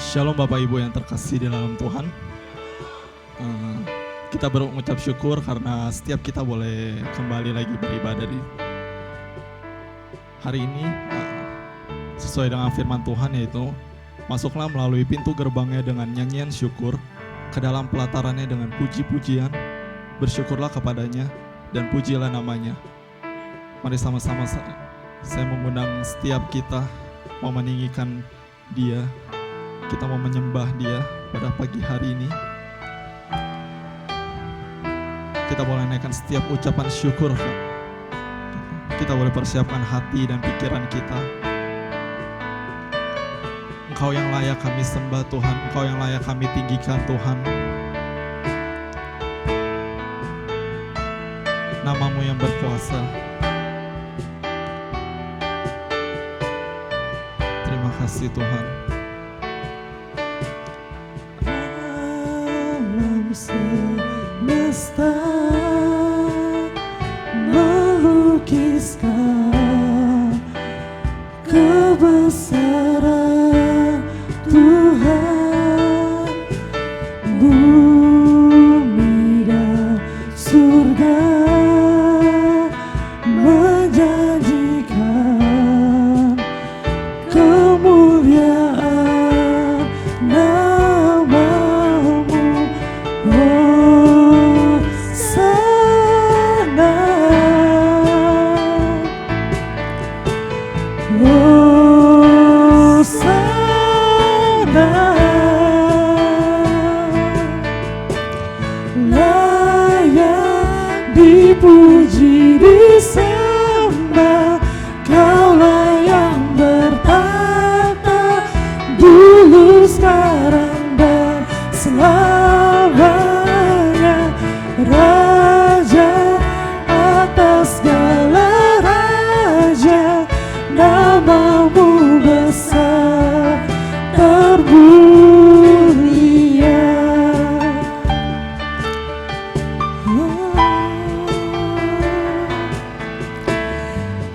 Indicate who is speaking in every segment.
Speaker 1: Shalom Bapak Ibu yang terkasih di dalam Tuhan. Kita berucap syukur karena setiap kita boleh kembali lagi beribadah di hari ini sesuai dengan firman Tuhan, yaitu masuklah melalui pintu gerbangnya dengan nyanyian syukur, ke dalam pelatarannya dengan puji-pujian, bersyukurlah kepadanya dan pujilah namanya. Mari sama-sama saya mengundang setiap kita mau meninggikan Dia. Kita mau menyembah Dia pada pagi hari ini. Kita boleh naikkan setiap ucapan syukur. Kita boleh persiapkan hati dan pikiran kita. Engkau yang layak kami sembah Tuhan, Engkau yang layak kami tinggikan Tuhan. Nama-Mu yang berkuasa. Terima kasih Tuhan.
Speaker 2: Semesta melukiskan kebesaran Tuhan, bumi dan surga menjanjikan kemuliaan nama-Mu. Dipuji, disembah, Kaulah yang bertata dulu, sekarang dan selamanya. Raja atas segala raja, nama-Mu besar termulia.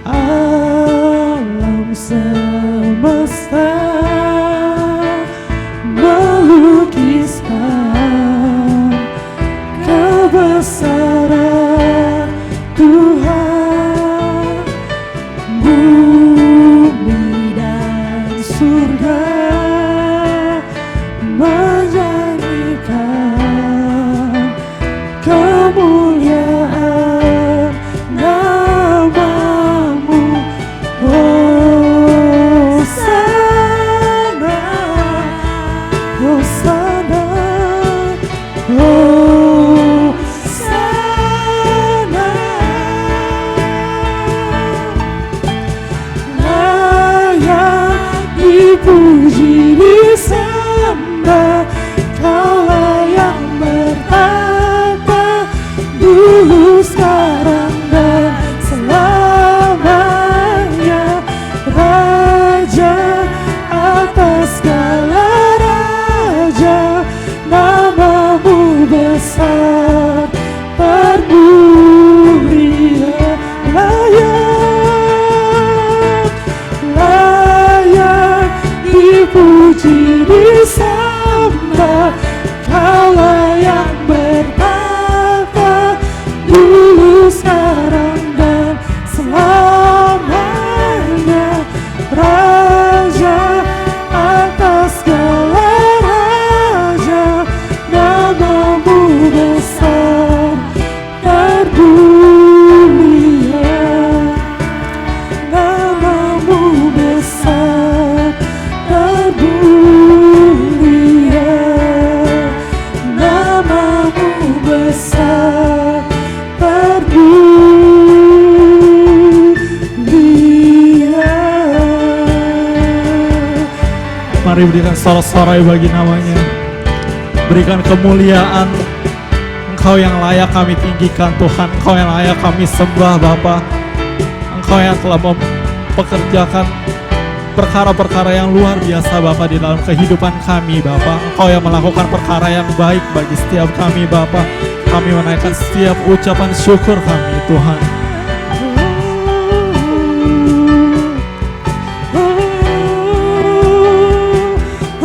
Speaker 2: Alam semesta melukiskan kebesaran Tuhan, bumi dan surga menyanyikan kemuliaan nama-Mu. Hosana, Hosana, Hosana. Layak dipuji, disembah, Kaulah yang bertata dulu, sekarang dan selamanya. Raja atas segala raja, nama-Mu besar termulia. Layak dipuji, disembah, Kaulah yang bertata dulu, sekarang dan selamanya. Raja atas segala raja, nama-Mu besar termulia. Nama-Mu besar termulia. Nama-Mu besar termulia.
Speaker 1: Mari berikan sorak-sorai bagi namanya. Berikan kemuliaan. Engkau yang layak kami tinggikan Tuhan, Engkau yang layak kami sembah Bapa. Engkau yang telah mempekerjakan perkara-perkara yang luar biasa Bapa di dalam kehidupan kami Bapa. Engkau yang melakukan perkara yang baik bagi setiap kami Bapa. Kami menaikkan setiap ucapan syukur kami Tuhan.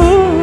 Speaker 2: Oh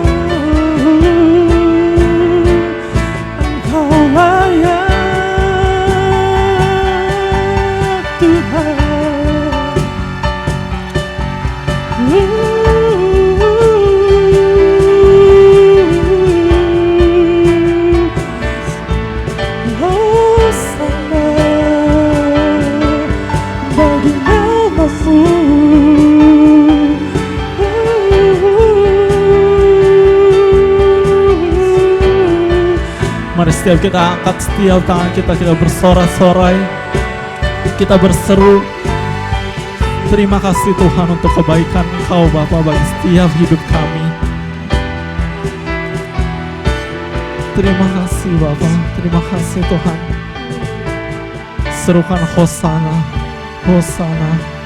Speaker 1: Mari setiap kita angkat setiap tangan kita bersorak-sorai, kita berseru, terima kasih Tuhan untuk kebaikan Engkau Bapa bagi setiap hidup kami. Terima kasih Bapa, terima kasih Tuhan. Serukan Hosana, Hosana.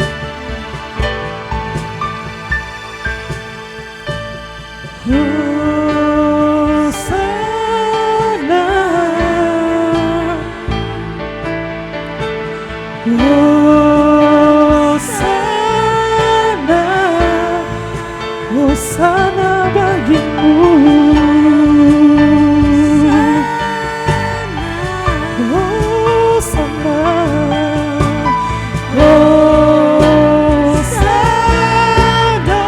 Speaker 2: Hosana, Hosana bagimu. Hosana, Hosana,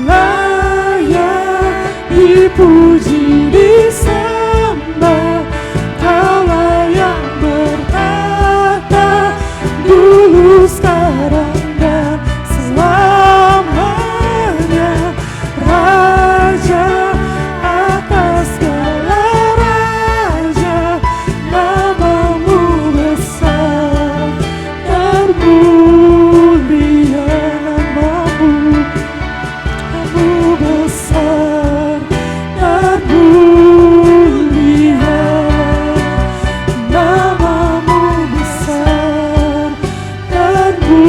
Speaker 2: layak dipuji disembah. Kaulah yang bertata dulu, sekarang dan selamanya. Raja atas segala raja, namamu besar, termulia namamu. Namamu besar, termulia. Namamu besar, termulia.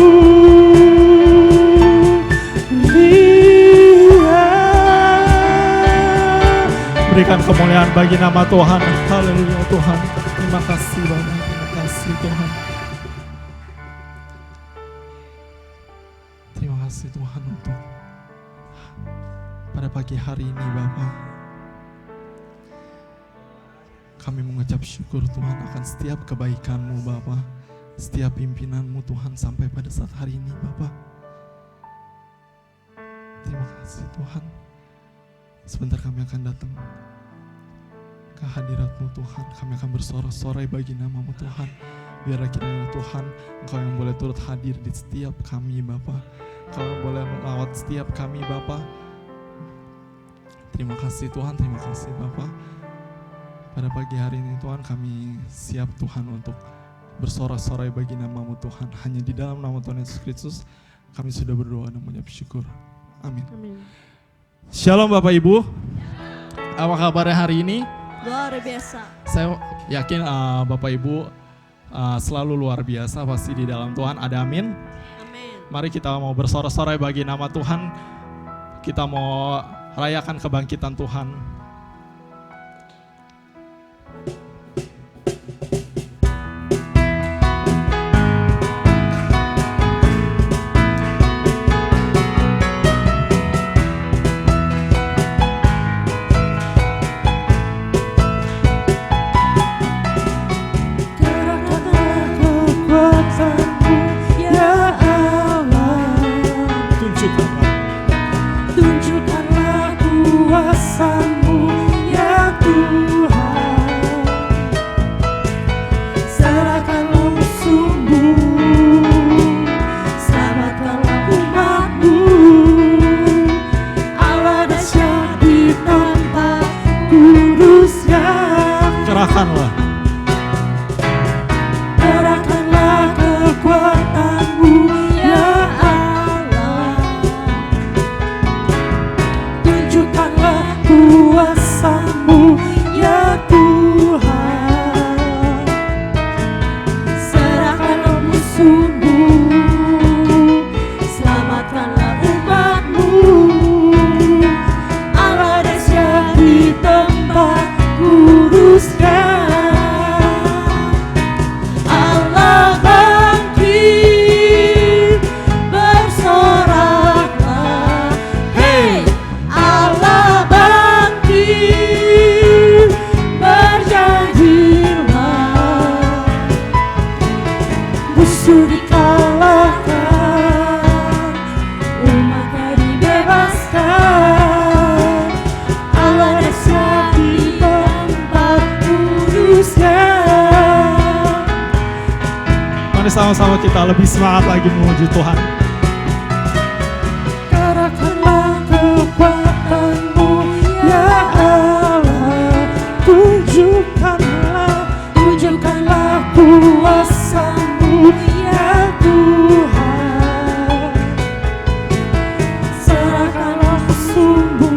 Speaker 1: Berikan kemuliaan bagi nama Tuhan. Haleluya Tuhan. Terima kasih Bapa, terima kasih Tuhan. Terima kasih Tuhan untuk pada pagi hari ini Bapa. Kami mengucap syukur Tuhan akan setiap kebaikan-Mu Bapa, setiap pimpinan-Mu Tuhan sampai pada saat hari ini Bapa. Terima kasih Tuhan. Sebentar kami akan datang ke hadirat-Mu Tuhan. Kami akan bersorak-sorai bagi nama-Mu Tuhan. Biarlah kiranya Tuhan, Engkau yang boleh turut hadir di setiap kami Bapa. Engkau yang boleh melawat setiap kami Bapa. Terima kasih Tuhan, terima kasih Bapa. Pada pagi hari ini Tuhan, kami siap Tuhan untuk bersorak-sorai bagi nama-Mu Tuhan. Hanya di dalam nama Tuhan Yesus Kristus kami sudah berdoa dan mengucap syukur. Amin. Shalom Bapak Ibu. Apa kabarnya hari ini?
Speaker 3: Luar biasa.
Speaker 1: Saya yakin Bapak Ibu selalu luar biasa pasti di dalam Tuhan. Ada amin.
Speaker 3: Amin.
Speaker 1: Mari kita mau bersorak-sorai bagi nama Tuhan. Kita mau rayakan kebangkitan Tuhan.
Speaker 2: Gerakkanlah kekuatan-Mu, ya Allah.
Speaker 1: Tunjukkanlah
Speaker 2: Tunjukkanlah kuasa-Mu,
Speaker 1: sama-sama kita lebih semangat lagi memuji Tuhan.
Speaker 2: Kerahkanlah kekuatan-Mu ya Allah, tunjukkanlah kuasa-Mu ya Tuhan. Serahkanlah sumbu,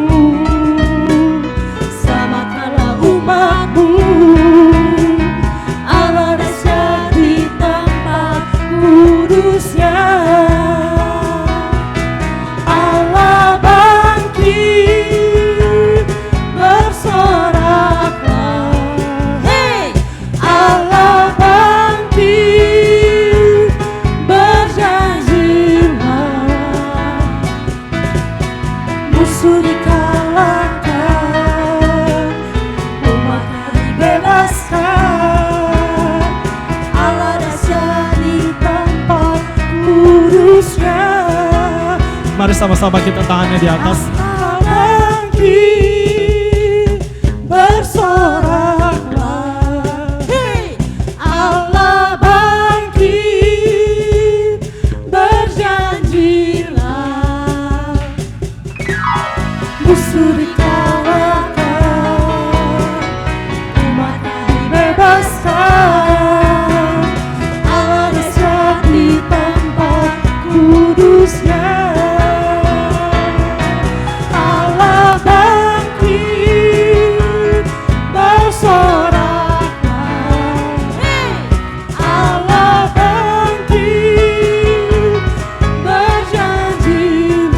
Speaker 2: selamatkanlah umat-Mu. Allah dahsyat di tempat kudus-Nya. Allah bangkit, bersoraklah. Hey! Allah bangkit, berjanjilah. Musuh dikalahkan, umatnya dibebaskan. Allah dahsyat di tempat kudus-Nya.
Speaker 1: Mari sama-sama kita tangannya di atas.
Speaker 2: Allah bangkit, bersoraklah. Hey! Allah bangkit, berjanjilah. Musuh dikalahkan, umatnya dibebaskan. Allah dahsyat di tempat kudus-Nya. Allah bangkit, bersoraklah. Allah bangkit, berjanjilah.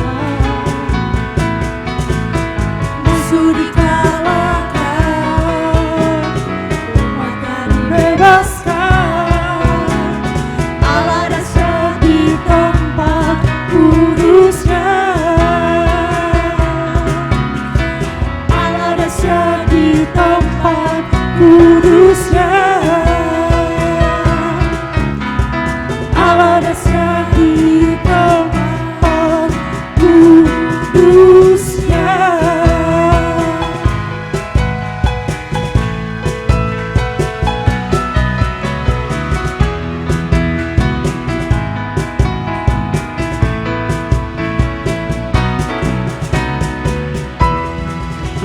Speaker 2: Musuh dikalahkan, umatnya dibebaskan. Allah dahsyat di tempat kudus-Nya. Allah dahsyat di tempat kudus-Nya. Allah dahsyat di tempat kudus-Nya.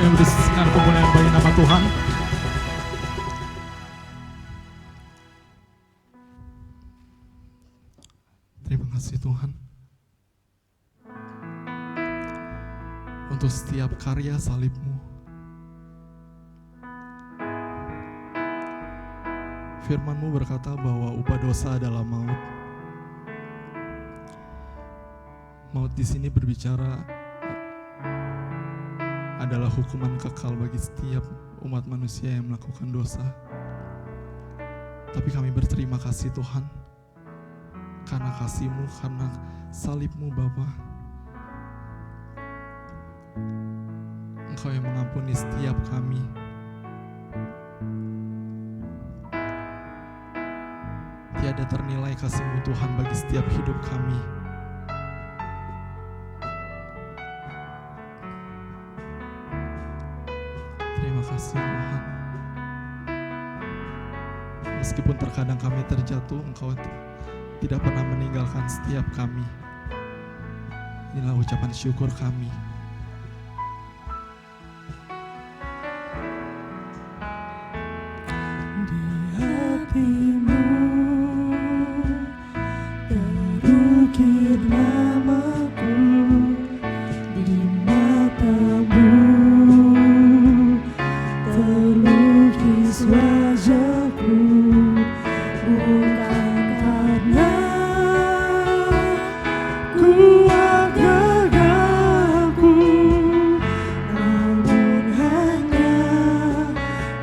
Speaker 1: Yang berdiskusikan kemuliaan bagi nama Tuhan. Terima kasih Tuhan untuk setiap karya salib-Mu. Firman-Mu berkata bahwa upah dosa adalah maut. Maut di sini berbicara adalah hukuman kekal bagi setiap umat manusia yang melakukan dosa. Tapi kami berterima kasih Tuhan, karena kasih-Mu, karena salib-Mu Bapa. Engkau yang mengampuni setiap kami. Tiada ternilai kasih-Mu Tuhan bagi setiap hidup kami. Terima kasih Tuhan. Meskipun terkadang kami terjatuh, Engkau tidak pernah meninggalkan setiap kami. Inilah ucapan syukur kami.
Speaker 2: Di hatimu terukir namaku, di matamu terlukis wajahku. Bukan karena kuat gagahku, namun hanya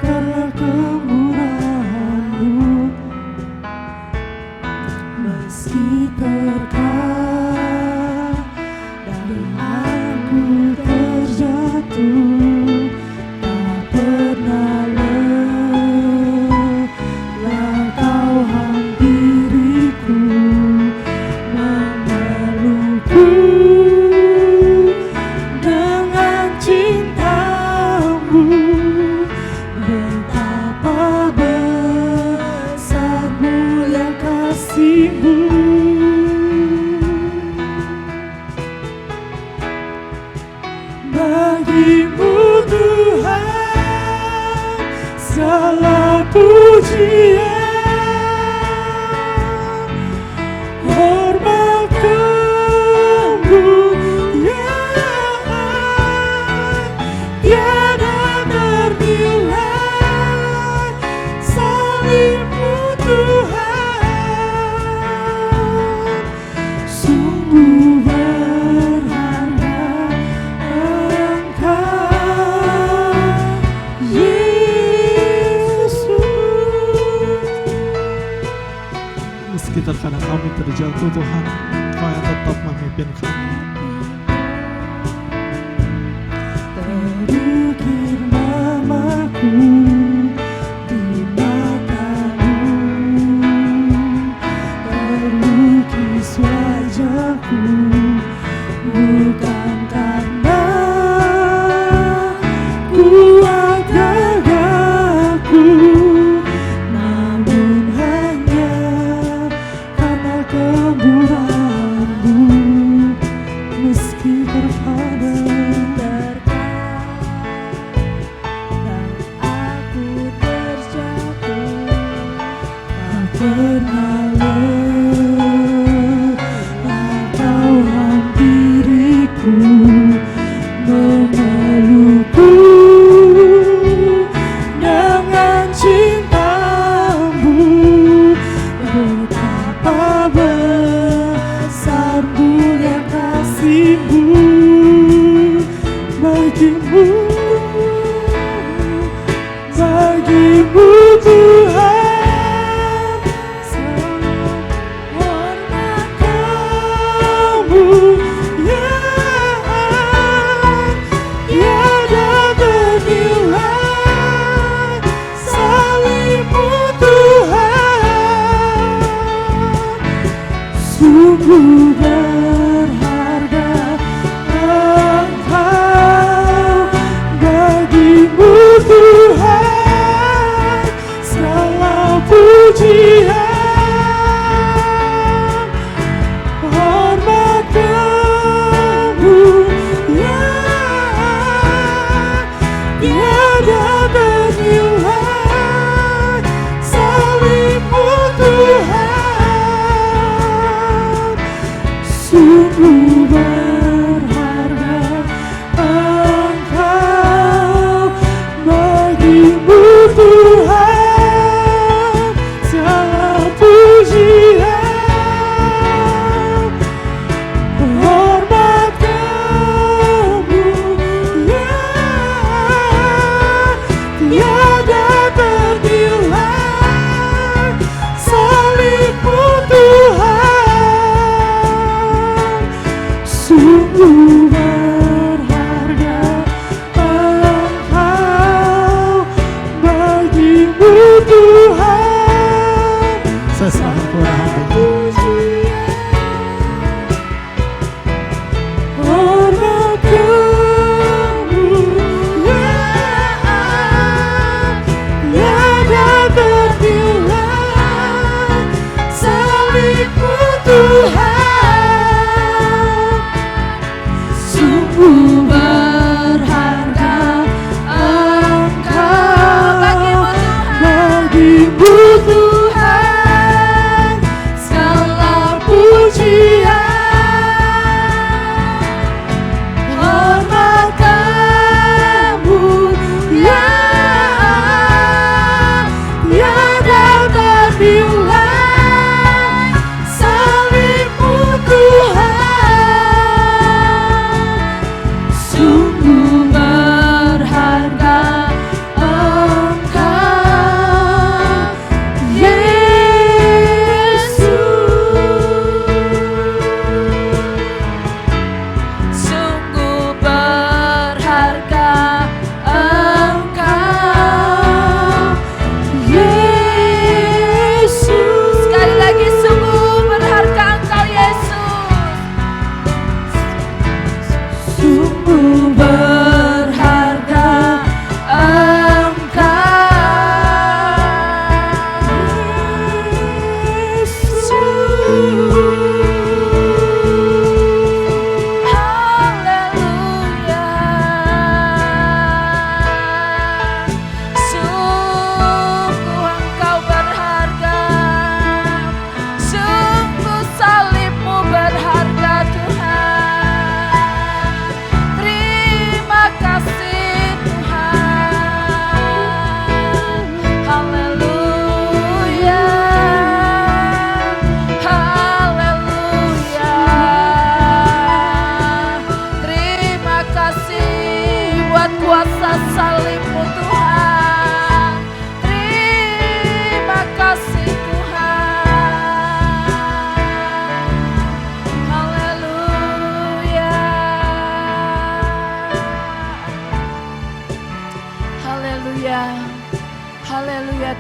Speaker 2: karena kemurahan-Mu. Meski terkadang aku terjatuh, tak pernah lelah Kau hampiriku, memelukku dengan cinta-Mu. Betapa besar mulia kasih-Mu. hormat kemuliaan, tiada ternilai salib-Mu Tuhan, sungguh berharga Engkau Yesus.
Speaker 1: Meski terkadang kami terjatuh Tuhan, Kau yang tetap memimpin kami.
Speaker 2: Terukir namaku di mata-Mu, terlukis wajah-Ku, bukan karena kuat gagahku, namun hanya karena kemurahan-Mu. Meski terkadang aku terjatuh, tak pernah lelah Kau hampiriku, memelukku dengan cinta-Mu. Betapa besar mulia kasih-Mu bagimu, bagimu Tuhan, hormat kemuliaan, tiada ternilai salib-Mu Tuhan, sungguh berharga Engkau, bagimu Tuhan segala pujian, hormat kemuliaan, tiada ternilai salib-Mu Tuhan, sungguh berharga Engkau, bagimu Tuhan segala pujian, hormat kemuliaan, tiada ternilai salib-Mu Tuhan,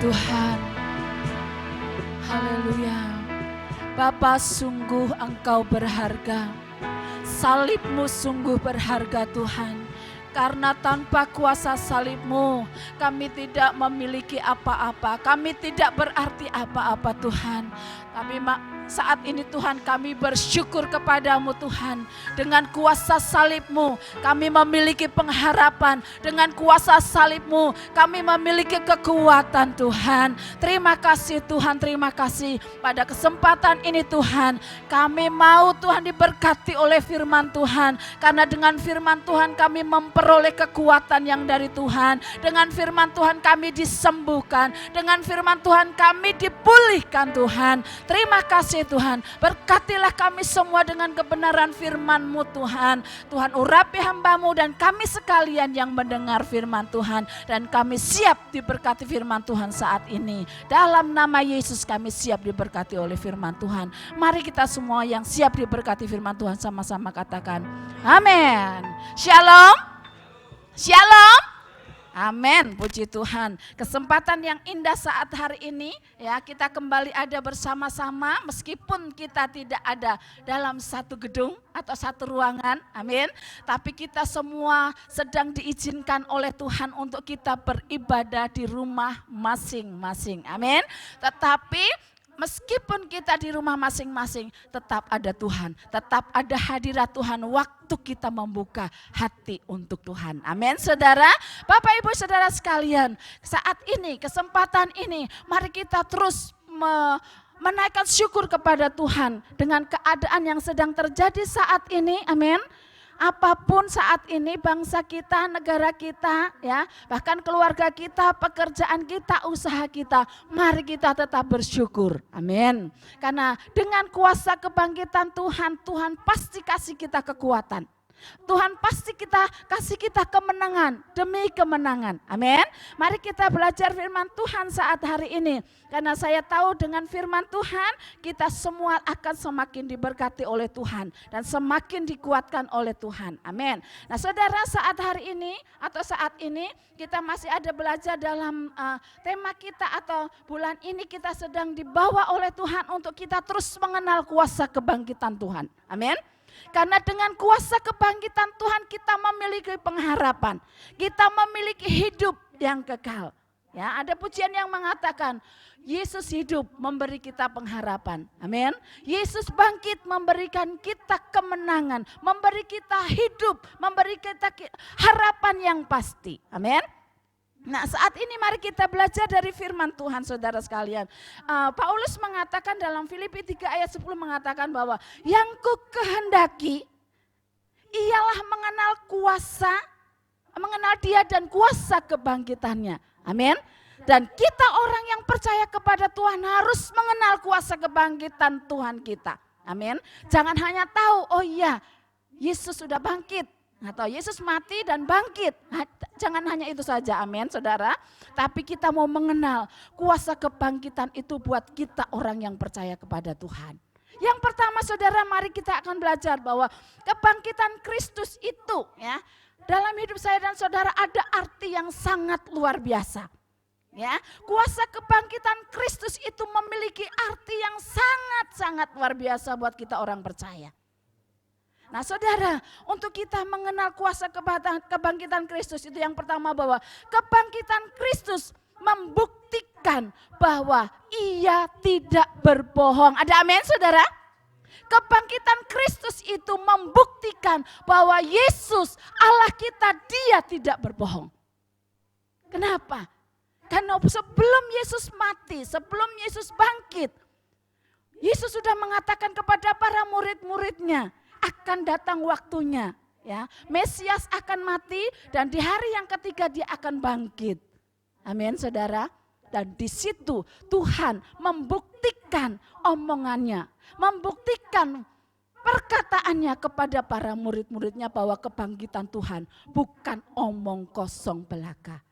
Speaker 4: Tuhan. Haleluya. Bapa, sungguh Engkau berharga. Salib-Mu sungguh berharga Tuhan. Karena tanpa kuasa salib-Mu kami tidak memiliki apa-apa. Kami tidak berarti apa-apa Tuhan. Tapi saat ini Tuhan kami bersyukur kepadamu Tuhan. Dengan kuasa salib-Mu kami memiliki pengharapan. Dengan kuasa salib-Mu kami memiliki kekuatan Tuhan. Terima kasih Tuhan, terima kasih. Pada kesempatan ini Tuhan kami mau Tuhan diberkati oleh firman Tuhan. Karena dengan firman Tuhan kami memperoleh kekuatan yang dari Tuhan. Dengan firman Tuhan kami disembuhkan. Dengan firman Tuhan kami dipulihkan Tuhan. Terima kasih Tuhan, berkatilah kami semua dengan kebenaran firman-Mu Tuhan. Tuhan urapi hamba-Mu dan kami sekalian yang mendengar firman Tuhan. Dan kami siap diberkati firman Tuhan saat ini. Dalam nama Yesus kami siap diberkati oleh firman Tuhan. Mari kita semua yang siap diberkati firman Tuhan sama-sama katakan amin. Shalom. Shalom. Amin, puji Tuhan. Kesempatan yang indah saat hari ini ya, kita kembali ada bersama-sama meskipun kita tidak ada dalam satu gedung atau satu ruangan, amin. Tapi kita semua sedang diizinkan oleh Tuhan untuk kita beribadah di rumah masing-masing, amin. Tetapi meskipun kita di rumah masing-masing, tetap ada Tuhan, tetap ada hadirat Tuhan waktu kita membuka hati untuk Tuhan. Amin, saudara. Bapak, Ibu, saudara sekalian, saat ini, kesempatan ini, mari kita terus menaikkan syukur kepada Tuhan dengan keadaan yang sedang terjadi saat ini. Amin. Apapun saat ini bangsa kita, negara kita, ya, bahkan keluarga kita, pekerjaan kita, usaha kita, mari kita tetap bersyukur. Amin. Karena dengan kuasa kebangkitan Tuhan, Tuhan pasti kasih kita kekuatan. Tuhan pasti kasih kita kemenangan demi kemenangan. Amin. Mari kita belajar firman Tuhan saat hari ini. Karena saya tahu dengan firman Tuhan kita semua akan semakin diberkati oleh Tuhan. Dan semakin dikuatkan oleh Tuhan. Amin. Nah saudara, saat hari ini atau saat ini kita masih ada belajar dalam tema kita atau bulan ini kita sedang dibawa oleh Tuhan untuk kita terus mengenal kuasa kebangkitan Tuhan. Amin. Karena dengan kuasa kebangkitan Tuhan kita memiliki pengharapan. Kita memiliki hidup yang kekal. Ya, ada pujian yang mengatakan Yesus hidup memberi kita pengharapan. Amin. Yesus bangkit memberikan kita kemenangan, memberi kita hidup, memberi kita harapan yang pasti. Amin. Nah saat ini mari kita belajar dari firman Tuhan saudara sekalian. Paulus mengatakan dalam Filipi 3 ayat 10 mengatakan bahwa yang ku kehendaki ialah mengenal dia dan kuasa kebangkitannya. Amin. Dan kita orang yang percaya kepada Tuhan harus mengenal kuasa kebangkitan Tuhan kita. Amin. Jangan hanya tahu, oh iya Yesus sudah bangkit. Atau Yesus mati dan bangkit. Jangan hanya itu saja, amin saudara. Tapi kita mau mengenal kuasa kebangkitan itu buat kita orang yang percaya kepada Tuhan. Yang pertama saudara, mari kita akan belajar bahwa kebangkitan Kristus itu ya, dalam hidup saya dan saudara ada arti yang sangat luar biasa. Ya, kuasa kebangkitan Kristus itu memiliki arti yang sangat-sangat luar biasa buat kita orang percaya. Nah saudara, untuk kita mengenal kuasa kebangkitan Kristus itu yang pertama bahwa kebangkitan Kristus membuktikan bahwa ia tidak berbohong. Ada amin saudara? Kebangkitan Kristus itu membuktikan bahwa Yesus Allah kita dia tidak berbohong. Kenapa? Karena sebelum Yesus mati, sebelum Yesus bangkit, Yesus sudah mengatakan kepada para murid-muridnya, akan datang waktunya, ya. Mesias akan mati dan di hari yang ketiga dia akan bangkit. Amin, saudara. Dan di situ Tuhan membuktikan omongannya, membuktikan perkataannya kepada para murid-muridnya bahwa kebangkitan Tuhan bukan omong kosong belaka.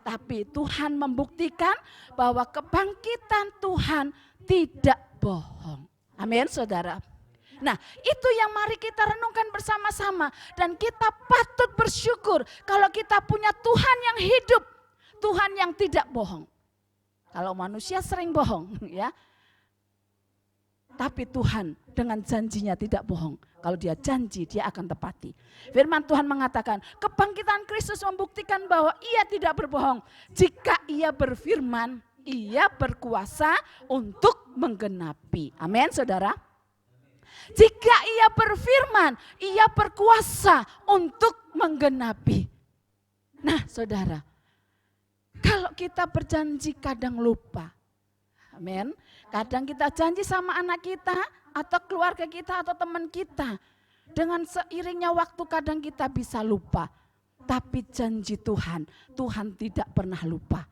Speaker 4: Tapi Tuhan membuktikan bahwa kebangkitan Tuhan tidak bohong. Amin, saudara. Nah itu yang mari kita renungkan bersama-sama. Dan kita patut bersyukur kalau kita punya Tuhan yang hidup. Tuhan yang tidak bohong. Kalau manusia sering bohong ya. Tapi Tuhan dengan janjinya tidak bohong. Kalau dia janji, dia akan tepati. Firman Tuhan mengatakan, kebangkitan Kristus membuktikan bahwa ia tidak berbohong. Jika ia berfirman, ia berkuasa untuk menggenapi. Amin, saudara. Jika ia berfirman, ia berkuasa untuk menggenapi. Nah, saudara, kalau kita berjanji kadang lupa. Amin. Kadang kita janji sama anak kita atau keluarga kita atau teman kita. Dengan seiringnya waktu kadang kita bisa lupa. Tapi janji Tuhan, Tuhan tidak pernah lupa.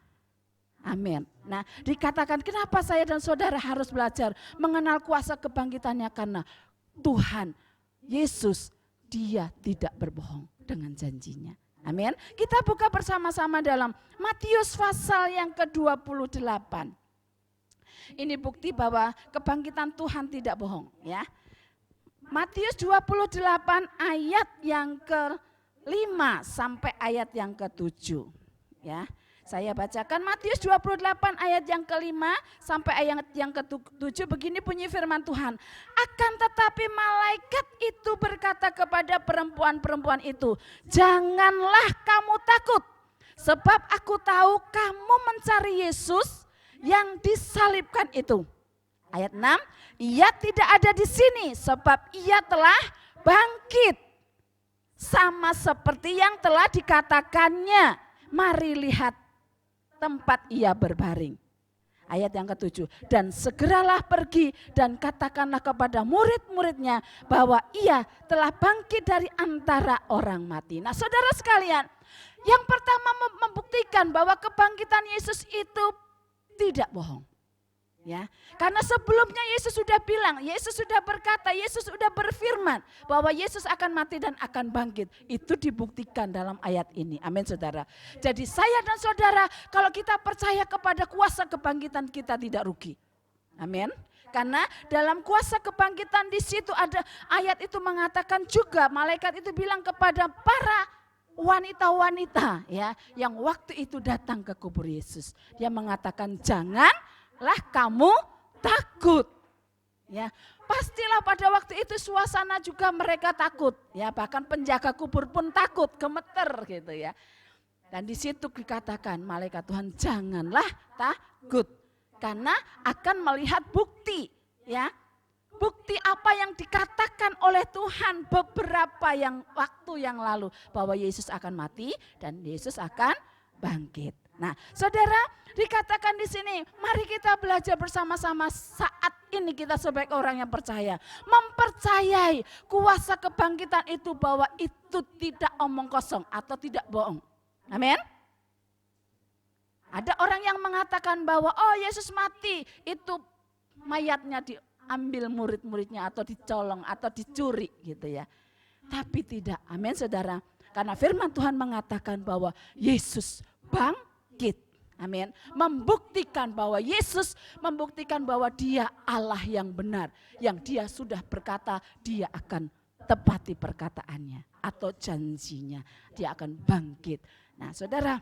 Speaker 4: Amin. Nah, dikatakan kenapa saya dan saudara harus belajar mengenal kuasa kebangkitannya, karena Tuhan, Yesus, dia tidak berbohong dengan janjinya. Amin. Kita buka bersama-sama dalam Matius pasal yang ke-28. Ini bukti bahwa kebangkitan Tuhan tidak bohong ya. Matius 28 ayat yang ke-5 sampai ayat yang ke-7 ya. Saya bacakan Matius 28 ayat yang ke-5 sampai ayat yang ke-7, begini bunyi firman Tuhan. Akan tetapi malaikat itu berkata kepada perempuan-perempuan itu, janganlah kamu takut, sebab aku tahu kamu mencari Yesus yang disalibkan itu. Ayat 6, ia tidak ada di sini sebab ia telah bangkit. Sama seperti yang telah dikatakannya, mari lihat tempat ia berbaring. Ayat yang ke-7, dan segeralah pergi dan katakanlah kepada murid-muridnya bahwa ia telah bangkit dari antara orang mati. Nah, saudara sekalian, yang pertama membuktikan bahwa kebangkitan Yesus itu tidak bohong. Ya, karena sebelumnya Yesus sudah bilang, Yesus sudah berkata, Yesus sudah berfirman bahwa Yesus akan mati dan akan bangkit. Itu dibuktikan dalam ayat ini. Amin, saudara. Jadi saya dan saudara, kalau kita percaya kepada kuasa kebangkitan, kita tidak rugi. Amin. Karena dalam kuasa kebangkitan di situ ada ayat itu mengatakan juga, malaikat itu bilang kepada para wanita-wanita ya yang waktu itu datang ke kubur Yesus. Dia mengatakan, janganlah kamu takut. Ya, pastilah pada waktu itu suasana juga mereka takut. Ya, bahkan penjaga kubur pun takut, gemeter gitu ya. Dan di situ dikatakan malaikat Tuhan, janganlah takut karena akan melihat bukti ya. Bukti apa yang dikatakan oleh Tuhan beberapa waktu yang lalu. Bahwa Yesus akan mati dan Yesus akan bangkit. Nah, saudara, dikatakan di sini, mari kita belajar bersama-sama saat ini kita sebagai orang yang percaya. Mempercayai kuasa kebangkitan itu bahwa itu tidak omong kosong atau tidak bohong. Amin. Ada orang yang mengatakan bahwa oh Yesus mati, itu mayatnya diambil murid-muridnya atau dicolong atau dicuri gitu ya. Tapi tidak, amin saudara. Karena firman Tuhan mengatakan bahwa Yesus bangkit. Amin. Membuktikan bahwa Yesus membuktikan bahwa dia Allah yang benar. Yang dia sudah berkata dia akan tepati perkataannya atau janjinya. Dia akan bangkit. Nah saudara,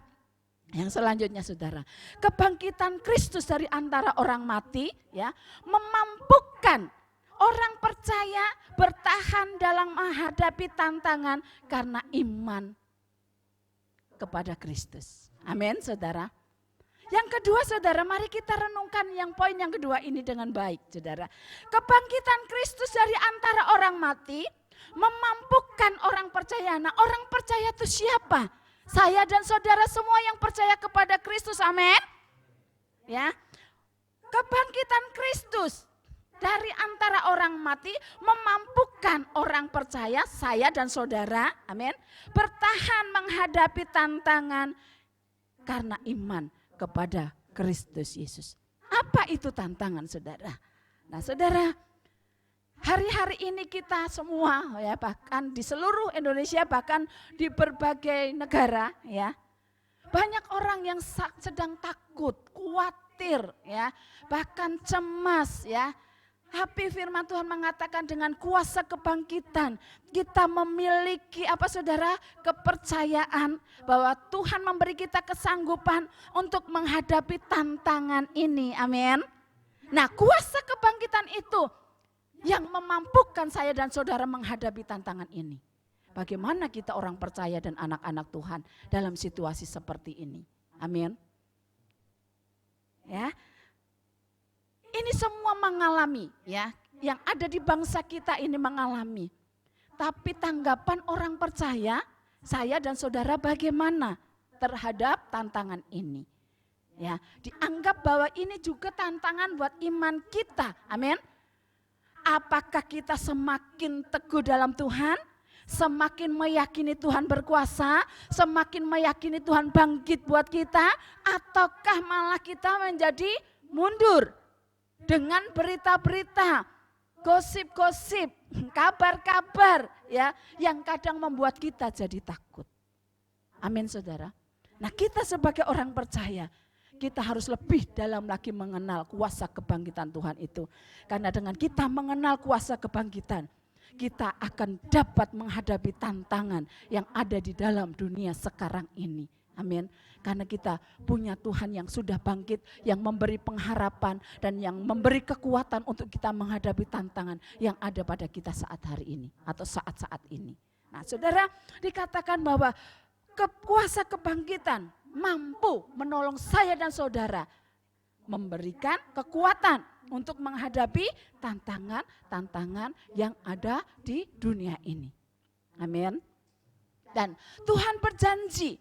Speaker 4: yang selanjutnya saudara, kebangkitan Kristus dari antara orang mati ya memampukan orang percaya bertahan dalam menghadapi tantangan karena iman kepada Kristus. Amin saudara. Yang kedua saudara, mari kita renungkan yang poin yang kedua ini dengan baik saudara. Kebangkitan Kristus dari antara orang mati memampukan orang percaya. Nah, orang percaya itu siapa? Saya dan saudara semua yang percaya kepada Kristus, amin. Ya, kebangkitan Kristus dari antara orang mati memampukan orang percaya, saya dan saudara, amin, bertahan menghadapi tantangan karena iman kepada Kristus Yesus. Apa itu tantangan saudara? Nah saudara, hari-hari ini kita semua ya bahkan di seluruh Indonesia bahkan di berbagai negara ya banyak orang yang sedang takut, khawatir ya, bahkan cemas ya Tapi firman Tuhan mengatakan dengan kuasa kebangkitan kita memiliki apa saudara? Kepercayaan bahwa Tuhan memberi kita kesanggupan untuk menghadapi tantangan ini. Amin. Nah, kuasa kebangkitan itu yang memampukan saya dan saudara menghadapi tantangan ini. Bagaimana kita orang percaya dan anak-anak Tuhan dalam situasi seperti ini. Amin. Ya. Ini semua mengalami, ya, yang ada di bangsa kita ini mengalami. Tapi tanggapan orang percaya, saya dan saudara bagaimana terhadap tantangan ini? Ya, dianggap bahwa ini juga tantangan buat iman kita. Amin. Apakah kita semakin teguh dalam Tuhan? Semakin meyakini Tuhan berkuasa, semakin meyakini Tuhan bangkit buat kita, ataukah malah kita menjadi mundur dengan berita-berita, gosip-gosip, kabar-kabar ya yang kadang membuat kita jadi takut. Amin saudara. Nah, kita sebagai orang percaya, kita harus lebih dalam lagi mengenal kuasa kebangkitan Tuhan itu. Karena dengan kita mengenal kuasa kebangkitan, kita akan dapat menghadapi tantangan yang ada di dalam dunia sekarang ini. Amin. Karena kita punya Tuhan yang sudah bangkit, yang memberi pengharapan dan yang memberi kekuatan untuk kita menghadapi tantangan yang ada pada kita saat hari ini atau saat-saat ini. Nah, saudara, dikatakan bahwa kuasa kebangkitan mampu menolong saya dan saudara, memberikan kekuatan untuk menghadapi tantangan-tantangan yang ada di dunia ini. Amin. Dan Tuhan berjanji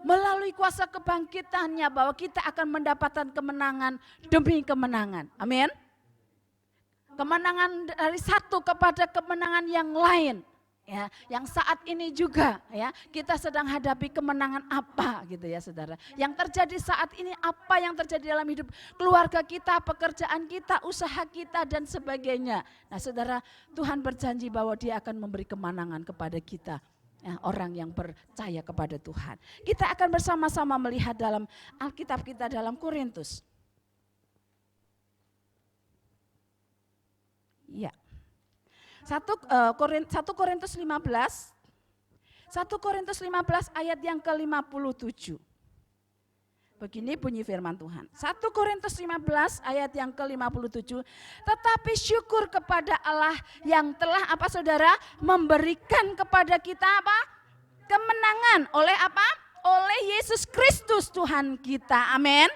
Speaker 4: melalui kuasa kebangkitannya bahwa kita akan mendapatkan kemenangan demi kemenangan. Amin. Kemenangan dari satu kepada kemenangan yang lain. Ya, yang saat ini juga ya kita sedang hadapi kemenangan apa gitu ya saudara. Yang terjadi saat ini, apa yang terjadi dalam hidup keluarga kita, pekerjaan kita, usaha kita dan sebagainya. Nah saudara, Tuhan berjanji bahwa Dia akan memberi kemenangan kepada kita. Ya, orang yang percaya kepada Tuhan. Kita akan bersama-sama melihat dalam Alkitab kita dalam Korintus. Ya. 1 Korintus 15 ayat yang ke-57. Begini bunyi firman Tuhan. 1 Korintus 15 ayat yang ke-57. Tetapi syukur kepada Allah yang telah apa saudara? Memberikan kepada kita apa? Kemenangan oleh apa? Oleh Yesus Kristus Tuhan kita. Amin.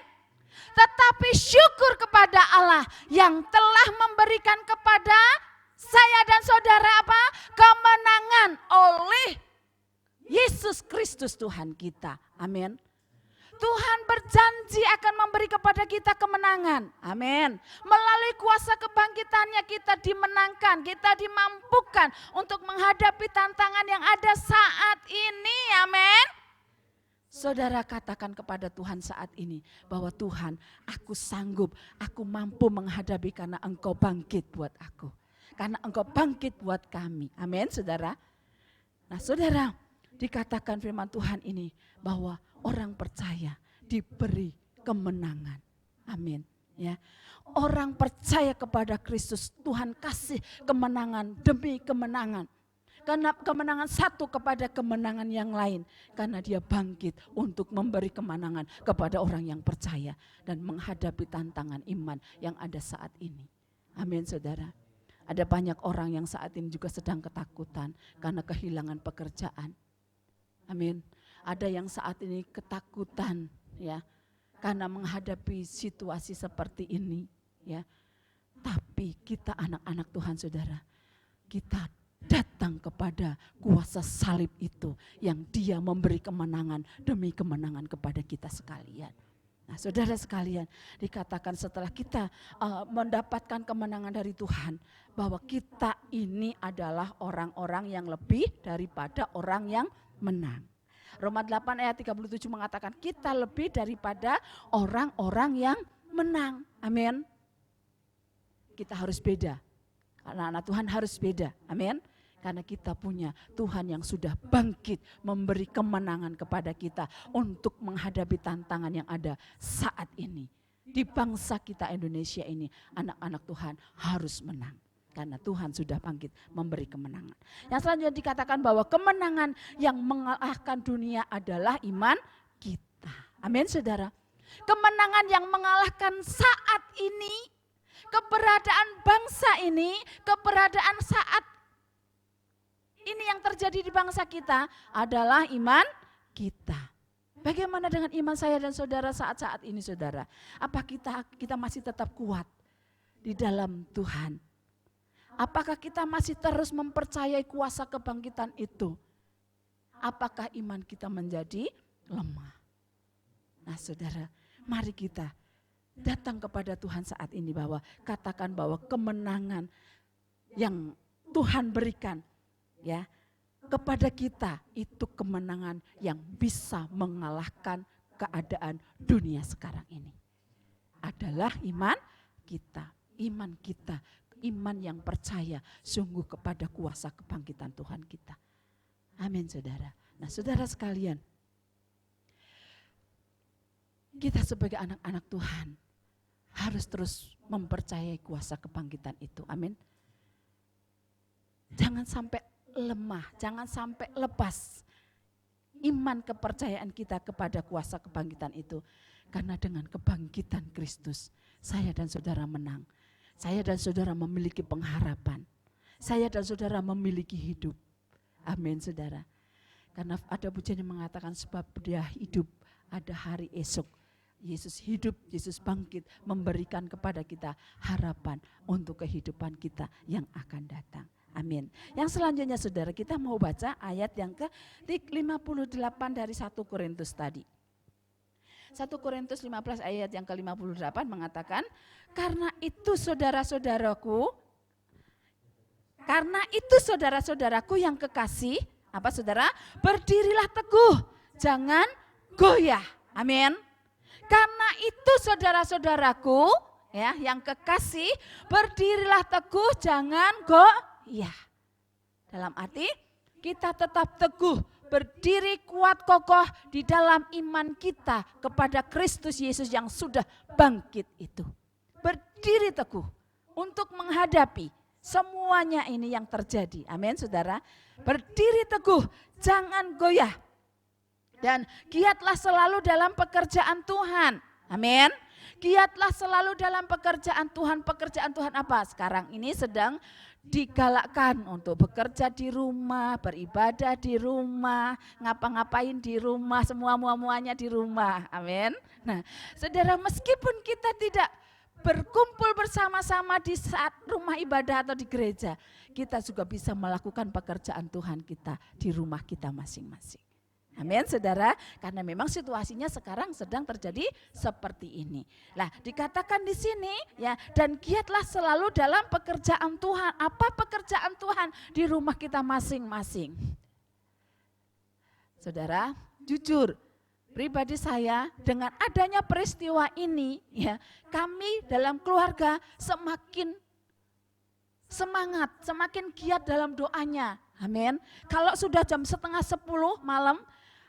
Speaker 4: Tetapi syukur kepada Allah yang telah memberikan kepada saya dan saudara apa? Kemenangan oleh Yesus Kristus Tuhan kita. Amin. Tuhan berjanji akan memberi kepada kita kemenangan. Amin. Melalui kuasa kebangkitannya kita dimenangkan, kita dimampukan untuk menghadapi tantangan yang ada saat ini. Amin. Saudara katakan kepada Tuhan saat ini bahwa Tuhan, aku sanggup, aku mampu menghadapi karena Engkau bangkit buat aku. Karena Engkau bangkit buat kami. Amin, saudara. Nah, saudara, dikatakan firman Tuhan ini bahwa orang percaya diberi kemenangan. Amin. Ya, orang percaya kepada Kristus, Tuhan kasih kemenangan demi kemenangan. Karena kemenangan satu kepada kemenangan yang lain. Karena Dia bangkit untuk memberi kemenangan kepada orang yang percaya dan menghadapi tantangan iman yang ada saat ini. Amin, saudara. Ada banyak orang yang saat ini juga sedang ketakutan karena kehilangan pekerjaan. Amin. Ada yang saat ini ketakutan ya karena menghadapi situasi seperti ini ya. Tapi kita anak-anak Tuhan saudara, kita datang kepada kuasa salib itu yang Dia memberi kemenangan demi kemenangan kepada kita sekalian. Nah, saudara sekalian, dikatakan setelah kita mendapatkan kemenangan dari Tuhan, bahwa kita ini adalah orang-orang yang lebih daripada orang yang menang. Roma 8 ayat 37 mengatakan kita lebih daripada orang-orang yang menang. Amin. Kita harus beda. Anak-anak Tuhan harus beda. Amin. Karena kita punya Tuhan yang sudah bangkit memberi kemenangan kepada kita untuk menghadapi tantangan yang ada saat ini. di bangsa kita Indonesia ini, anak-anak Tuhan harus menang. Karena Tuhan sudah bangkit memberi kemenangan. Yang selanjutnya dikatakan bahwa kemenangan yang mengalahkan dunia adalah iman kita. Amin saudara. Kemenangan yang mengalahkan saat ini, keberadaan bangsa ini, keberadaan saat ini yang terjadi di bangsa kita adalah iman kita. Bagaimana dengan iman saya dan saudara saat-saat ini saudara? Apa kita masih tetap kuat di dalam Tuhan? Apakah kita masih terus mempercayai kuasa kebangkitan itu? Apakah iman kita menjadi lemah? Nah saudara, mari kita datang kepada Tuhan saat ini bahwa katakan bahwa kemenangan yang Tuhan berikan ya kepada kita itu kemenangan yang bisa mengalahkan keadaan dunia sekarang ini. Adalah iman kita, iman yang percaya sungguh kepada kuasa kebangkitan Tuhan kita. Amin saudara. Nah saudara sekalian, kita sebagai anak-anak Tuhan harus terus mempercayai kuasa kebangkitan itu. Amin. Jangan sampai lemah, jangan sampai lepas iman kepercayaan kita kepada kuasa kebangkitan itu. Karena dengan kebangkitan Kristus, saya dan saudara menang. Saya dan saudara memiliki pengharapan. Saya dan saudara memiliki hidup. Amin saudara. Karena ada pujian yang mengatakan sebab dia hidup, ada hari esok. Yesus hidup, Yesus bangkit, memberikan kepada kita harapan untuk kehidupan kita yang akan datang. Amin. Yang selanjutnya saudara, kita mau baca ayat yang ke-58 dari 1 Korintus tadi. 1 Korintus 15 ayat yang ke-58 mengatakan, karena itu saudara-saudaraku yang kekasih, apa saudara? Berdirilah teguh, jangan goyah. Amin. Karena itu saudara-saudaraku ya yang kekasih, berdirilah teguh, jangan goyah. Dalam arti kita tetap teguh, berdiri kuat kokoh di dalam iman kita kepada Kristus Yesus yang sudah bangkit itu. Berdiri teguh untuk menghadapi semuanya ini yang terjadi. Amin saudara. Berdiri teguh, jangan goyah. Dan giatlah selalu dalam pekerjaan Tuhan. Amin. Giatlah selalu dalam pekerjaan Tuhan. Pekerjaan Tuhan apa? Sekarang ini sedang digalakkan untuk bekerja di rumah, beribadah di rumah, ngapa-ngapain di rumah, muanya di rumah. Amin. Nah, saudara, meskipun kita tidak berkumpul bersama-sama di saat rumah ibadah atau di gereja, kita juga bisa melakukan pekerjaan Tuhan kita di rumah kita masing-masing. Amin saudara, karena memang situasinya sekarang sedang terjadi seperti ini. Nah, dikatakan di sini ya, dan giatlah selalu dalam pekerjaan Tuhan. Apa pekerjaan Tuhan di rumah kita masing-masing? Saudara, jujur, pribadi saya dengan adanya peristiwa ini ya, kami dalam keluarga semakin semangat, semakin giat dalam doanya. Amin. Kalau sudah jam 9:30 malam,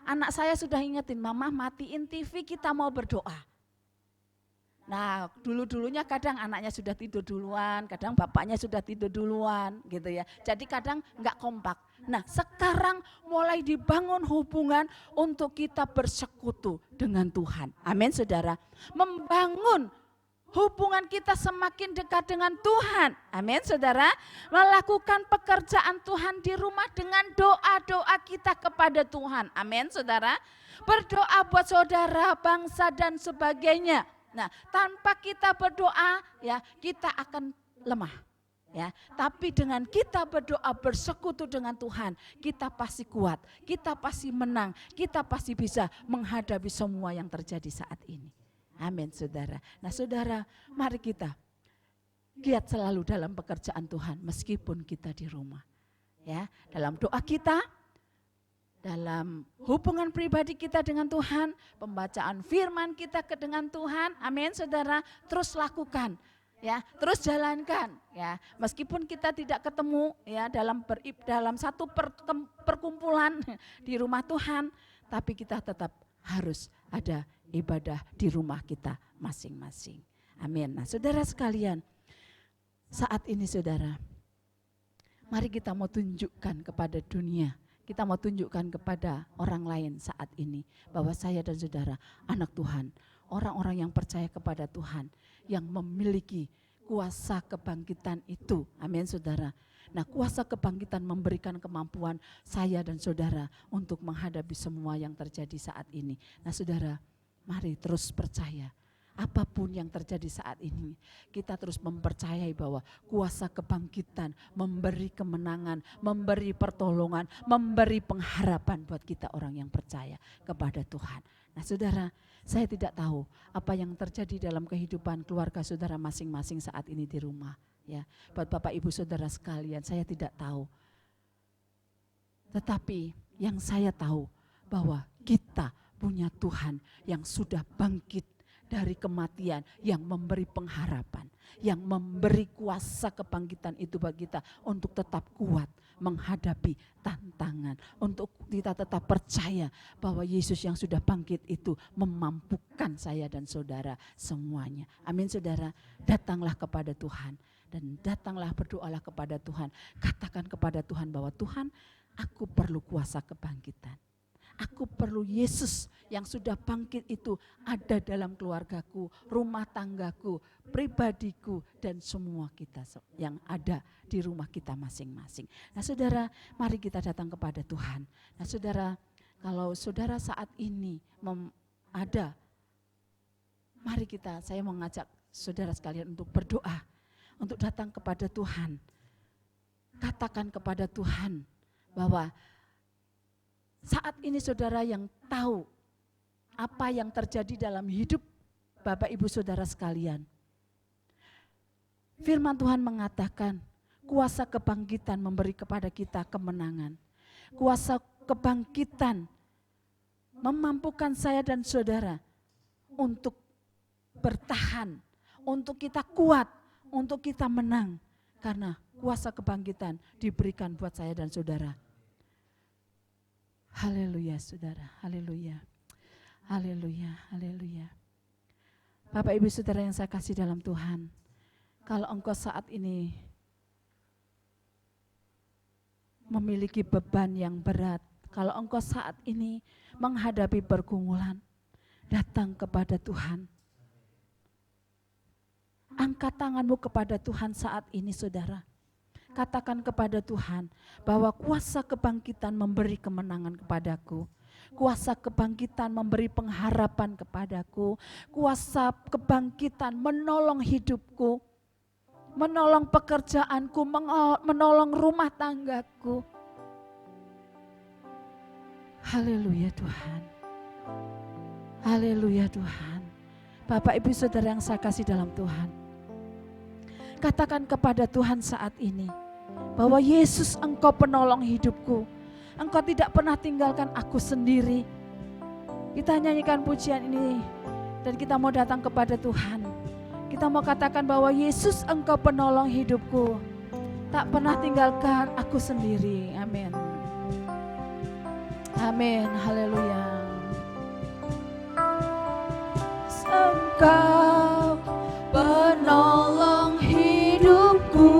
Speaker 4: anak saya sudah ingetin, mama matiin TV, kita mau berdoa. Nah, dulunya kadang anaknya sudah tidur duluan, kadang bapaknya sudah tidur duluan gitu ya. Jadi kadang enggak kompak. Nah, sekarang mulai dibangun hubungan untuk kita bersekutu dengan Tuhan. Amin saudara. Membangun hubungan kita semakin dekat dengan Tuhan. Amin saudara. Melakukan pekerjaan Tuhan di rumah dengan doa-doa kita kepada Tuhan. Amin saudara. Berdoa buat saudara, bangsa dan sebagainya. Nah, tanpa kita berdoa ya kita akan lemah. Ya, tapi dengan kita berdoa bersekutu dengan Tuhan, kita pasti kuat, kita pasti menang, kita pasti bisa menghadapi semua yang terjadi saat ini. Amin saudara. Nah saudara, mari kita giat selalu dalam pekerjaan Tuhan meskipun kita di rumah. Ya, dalam doa kita, dalam hubungan pribadi kita dengan Tuhan, pembacaan firman kita dengan Tuhan. Amin saudara, terus lakukan. Ya, terus jalankan ya. Meskipun kita tidak ketemu ya dalam satu perkumpulan di rumah Tuhan, tapi kita tetap harus ada ibadah di rumah kita masing-masing. Amin. Nah, saudara sekalian, saat ini saudara, mari kita mau tunjukkan kepada dunia, kita mau tunjukkan kepada orang lain saat ini bahwa saya dan saudara anak Tuhan, orang-orang yang percaya kepada Tuhan, yang memiliki kuasa kebangkitan itu. Amin saudara. Nah, kuasa kebangkitan memberikan kemampuan saya dan saudara untuk menghadapi semua yang terjadi saat ini. Nah saudara, mari terus percaya. Apapun yang terjadi saat ini, kita terus mempercayai bahwa kuasa kebangkitan memberi kemenangan, memberi pertolongan, memberi pengharapan buat kita orang yang percaya kepada Tuhan. Nah saudara, saya tidak tahu apa yang terjadi dalam kehidupan keluarga saudara masing-masing saat ini di rumah. Ya, buat Bapak Ibu Saudara sekalian, saya tidak tahu. Tetapi yang saya tahu bahwa kita punya Tuhan yang sudah bangkit dari kematian, yang memberi pengharapan, yang memberi kuasa kebangkitan itu bagi kita untuk tetap kuat menghadapi tantangan, untuk kita tetap percaya bahwa Yesus yang sudah bangkit itu memampukan saya dan saudara semuanya. Amin saudara, datanglah kepada Tuhan dan datanglah berdoalah kepada Tuhan. Katakan kepada Tuhan bahwa Tuhan, aku perlu kuasa kebangkitan. Aku perlu Yesus yang sudah bangkit itu ada dalam keluargaku, rumah tanggaku, pribadiku, dan semua kita yang ada di rumah kita masing-masing. Nah saudara, mari kita datang kepada Tuhan. Nah saudara, kalau saudara saat ini mari saya mengajak saudara sekalian untuk berdoa, untuk datang kepada Tuhan. Katakan kepada Tuhan bahwa saat ini saudara yang tahu apa yang terjadi dalam hidup Bapak Ibu Saudara sekalian. Firman Tuhan mengatakan kuasa kebangkitan memberi kepada kita kemenangan. Kuasa kebangkitan memampukan saya dan saudara untuk bertahan, untuk kita kuat, untuk kita menang. Karena kuasa kebangkitan diberikan buat saya dan saudara. Haleluya saudara, haleluya, haleluya, haleluya. Bapak Ibu Saudara yang saya kasih dalam Tuhan, kalau engkau saat ini memiliki beban yang berat, kalau engkau saat ini menghadapi pergumulan, datang kepada Tuhan. Angkat tanganmu kepada Tuhan saat ini saudara. Katakan kepada Tuhan bahwa kuasa kebangkitan memberi kemenangan kepadaku. Kuasa kebangkitan memberi pengharapan kepadaku. Kuasa kebangkitan menolong hidupku. Menolong pekerjaanku, menolong rumah tanggaku. Haleluya Tuhan. Haleluya Tuhan. Bapak Ibu Saudara yang saya kasih dalam Tuhan. Katakan kepada Tuhan saat ini bahwa Yesus Engkau penolong hidupku. Engkau tidak pernah tinggalkan aku sendiri. Kita nyanyikan pujian ini dan kita mau datang kepada Tuhan. Kita mau katakan bahwa Yesus Engkau penolong hidupku. Tak pernah tinggalkan aku sendiri. Amin. Amin. Haleluya. Engkau penolong hidupku,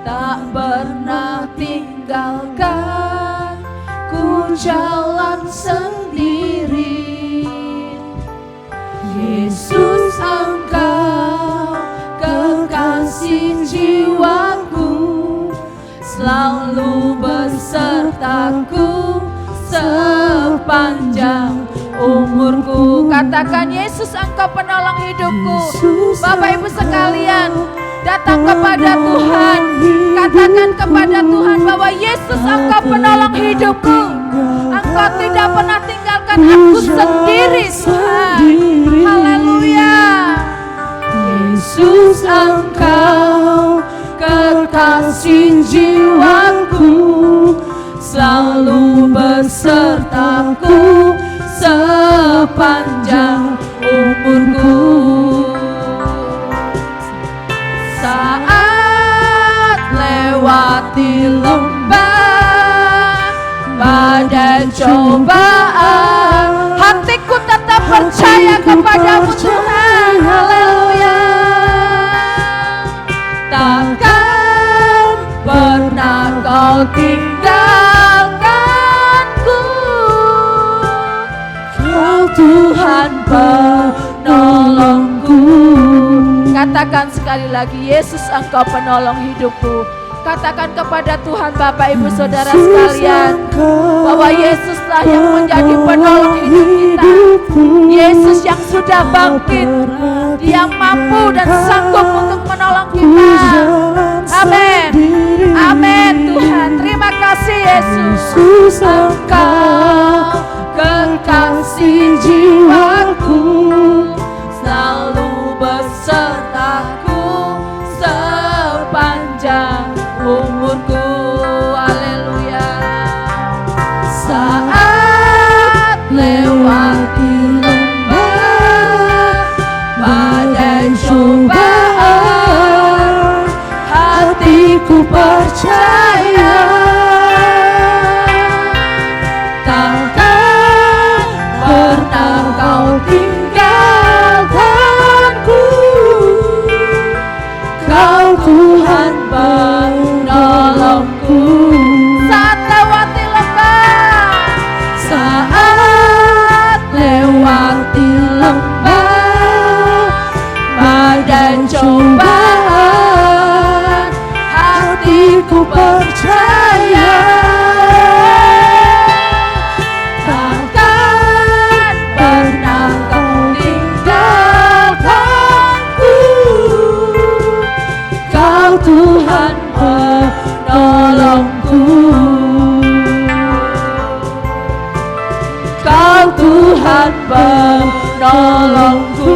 Speaker 4: tak pernah tinggalkan ku jalan sendiri. Yesus Engkau kekasih jiwaku, selalu besertaku sepanjang umurku. Katakan Yesus Engkau penolong hidupku. Bapak Ibu sekalian, datang kepada Tuhan. Katakan kepada Tuhan bahwa Yesus Engkau penolong hidupku. Engkau tidak pernah tinggalkan aku sendiri Tuhan. Haleluya. Yesus Engkau kekasih jiwaku, selalu besertaku sepanjang umurku. Saat lewati lembah badai cobaan, hatiku tetap percaya kepadamu Tuhan. Haleluya. Takkan pernah kau tinggalkanku, Kau Tuhan penolongku. Katakan sekali lagi, Yesus Engkau penolong hidupku. Katakan kepada Tuhan Bapak Ibu Saudara sekalian bahwa Yesuslah yang menjadi penolong hidup kita. Yesus yang sudah bangkit, Dia mampu dan sanggup untuk menolong kita. Amin. Amin Tuhan. Terima kasih Yesus. Engkau kekasih jiwaku, selalu besertaku sepanjang umurku. Haleluya. Saat lewati lembah badai cobaan, hatiku percaya takkan pernah kau tinggalkanku, Kau Tuhan penolongku. Saat lewati lembah, saat lewati lembah badai cobaan, hatiku percaya takkan pernah kau tinggalkanku, Kau Tuhan penolongku. Kau Tuhan penolongku.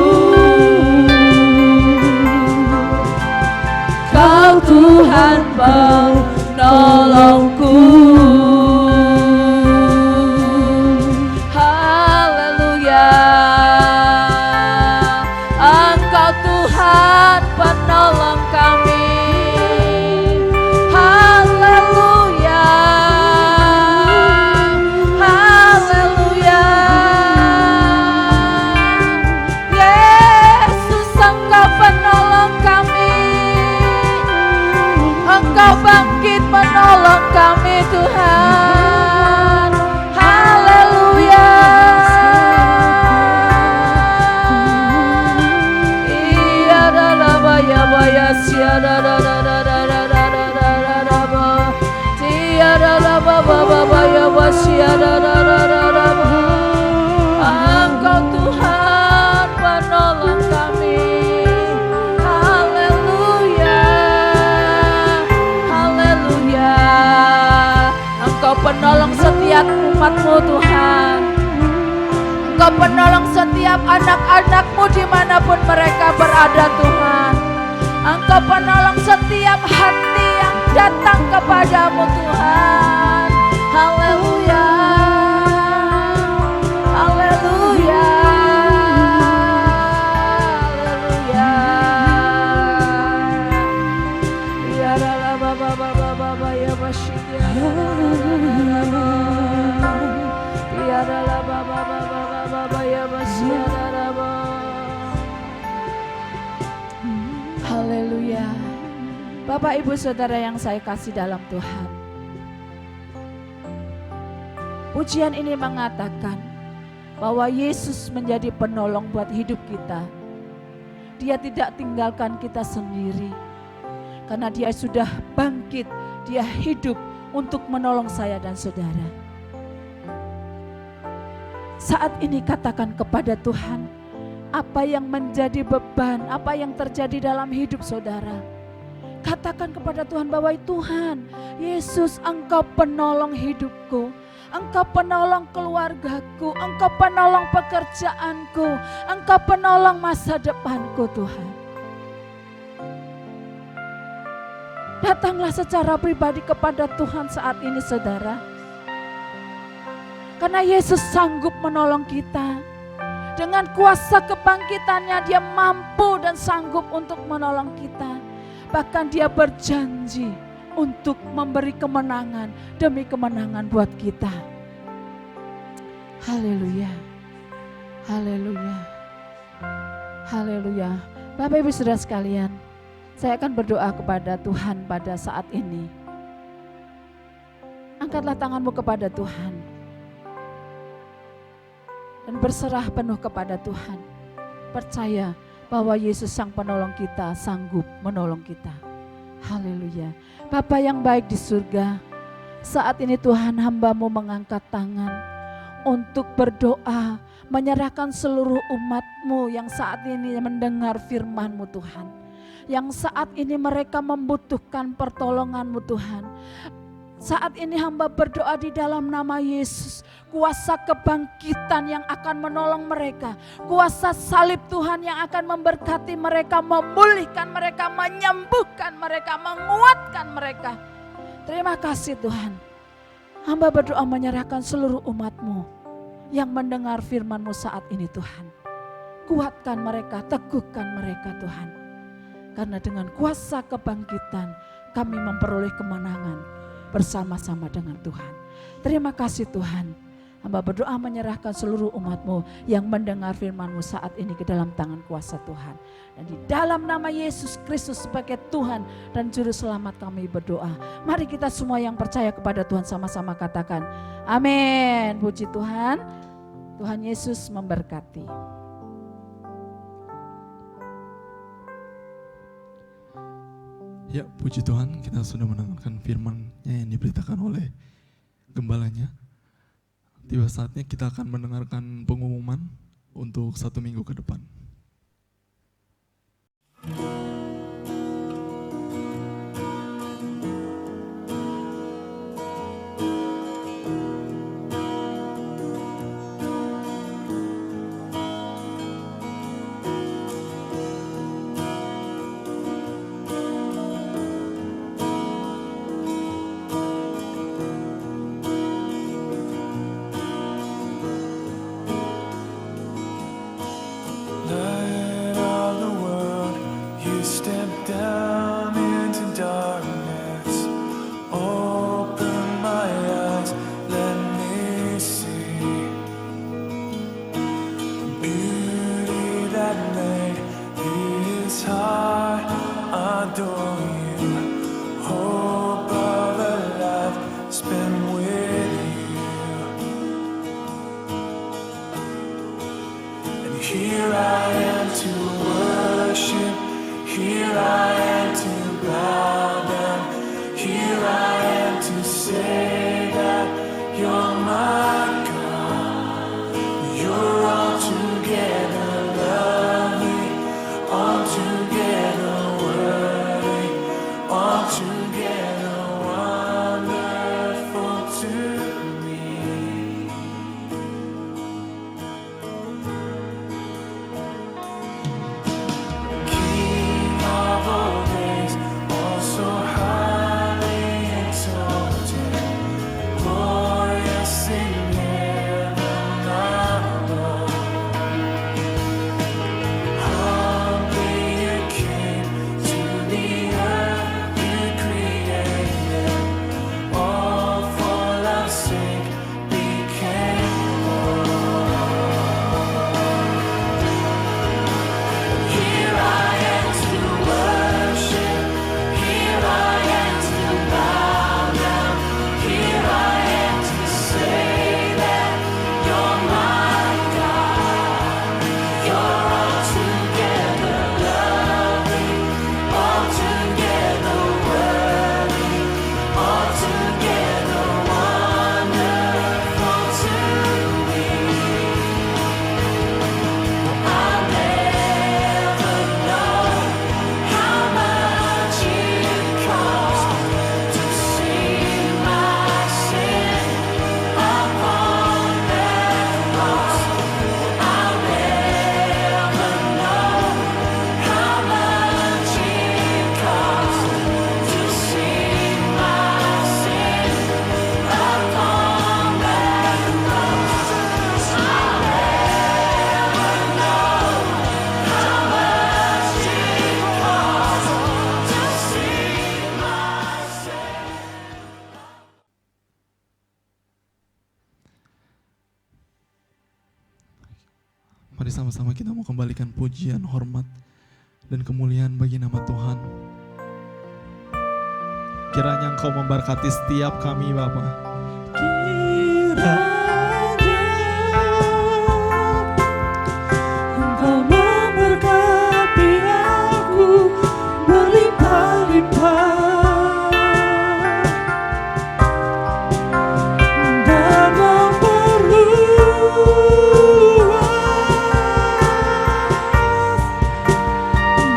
Speaker 4: Kau Tuhan penolongku. Haleluya. Engkau Tuhan penolong kami. Haleluya. Haleluya. Yesus Engkau penolong kami. Engkau bangkit menolong kami Tuhan. Haleluya. Iya baya baya siada da da da da da da da da da da ba. Tiada la ba ba ba baya ba siada da da da da ba. Engkau Tuhan penolong kami. Haleluya. Haleluya. Engkau penolong setiap umat-Mu Tuhan. Engkau penolong setiap anak-anak-Mu dimanapun mereka berada Tuhan. Engkau penolong setiap hati yang datang kepadamu Tuhan. Haleluya. Haleluya. Haleluya. Ya la ba ba ba ba ba ba ya basyia. Ya la ba ba ba ba ba ba ya basyia la ba. Haleluya. Bapak Ibu Saudara yang saya kasih dalam Tuhan, pujian ini mengatakan bahwa Yesus menjadi penolong buat hidup kita. Dia tidak tinggalkan kita sendiri, karena Dia sudah bangkit, Dia hidup untuk menolong saya dan saudara. Saat ini katakan kepada Tuhan, apa yang menjadi beban, apa yang terjadi dalam hidup saudara. Katakan kepada Tuhan bahwa Tuhan, Yesus Engkau penolong hidupku. Engkau penolong keluargaku, Engkau penolong pekerjaanku, Engkau penolong masa depanku Tuhan. Datanglah secara pribadi kepada Tuhan saat ini saudara. Karena Yesus sanggup menolong kita. Dengan kuasa kebangkitannya Dia mampu dan sanggup untuk menolong kita. Bahkan Dia berjanji untuk memberi kemenangan demi kemenangan buat kita. Haleluya. Haleluya. Haleluya. Bapak Ibu Saudara sekalian, saya akan berdoa kepada Tuhan pada saat ini. Angkatlah tanganmu kepada Tuhan dan berserah penuh kepada Tuhan. Percaya bahwa Yesus Sang Penolong kita sanggup menolong kita. Haleluya. Bapa yang baik di surga, saat ini Tuhan, hamba-Mu mengangkat tangan untuk berdoa, menyerahkan seluruh umat-Mu yang saat ini mendengar firman-Mu Tuhan. Yang saat ini mereka membutuhkan pertolongan-Mu Tuhan. Saat ini hamba berdoa di dalam nama Yesus, kuasa kebangkitan yang akan menolong mereka, kuasa salib Tuhan yang akan memberkati mereka, memulihkan mereka, menyembuhkan mereka, menguatkan mereka. Terima kasih Tuhan. Hamba berdoa menyerahkan seluruh umat-Mu yang mendengar firman-Mu saat ini Tuhan. Kuatkan mereka, teguhkan mereka Tuhan. Karena dengan kuasa kebangkitan kami memperoleh kemenangan bersama-sama dengan Tuhan. Terima kasih Tuhan. Hamba berdoa menyerahkan seluruh umat-Mu yang mendengar firman-Mu saat ini ke dalam tangan kuasa Tuhan. Dan di dalam nama Yesus Kristus sebagai Tuhan dan Juru Selamat kami berdoa. Mari kita semua yang percaya kepada Tuhan sama-sama katakan amin. Puji Tuhan. Tuhan Yesus memberkati.
Speaker 1: Ya, puji Tuhan, kita sudah mendengarkan firman-Nya yang diberitakan oleh gembalanya. Tiba saatnya kita akan mendengarkan pengumuman untuk 1 minggu ke depan.
Speaker 2: Let all the world
Speaker 1: Mari sama-sama kita mau kembalikan pujian, hormat, dan kemuliaan bagi nama Tuhan. Kiranya Engkau memberkati setiap kami Bapa.
Speaker 2: Kiranya Engkau memberkati aku berlimpah-limpah dan memperluas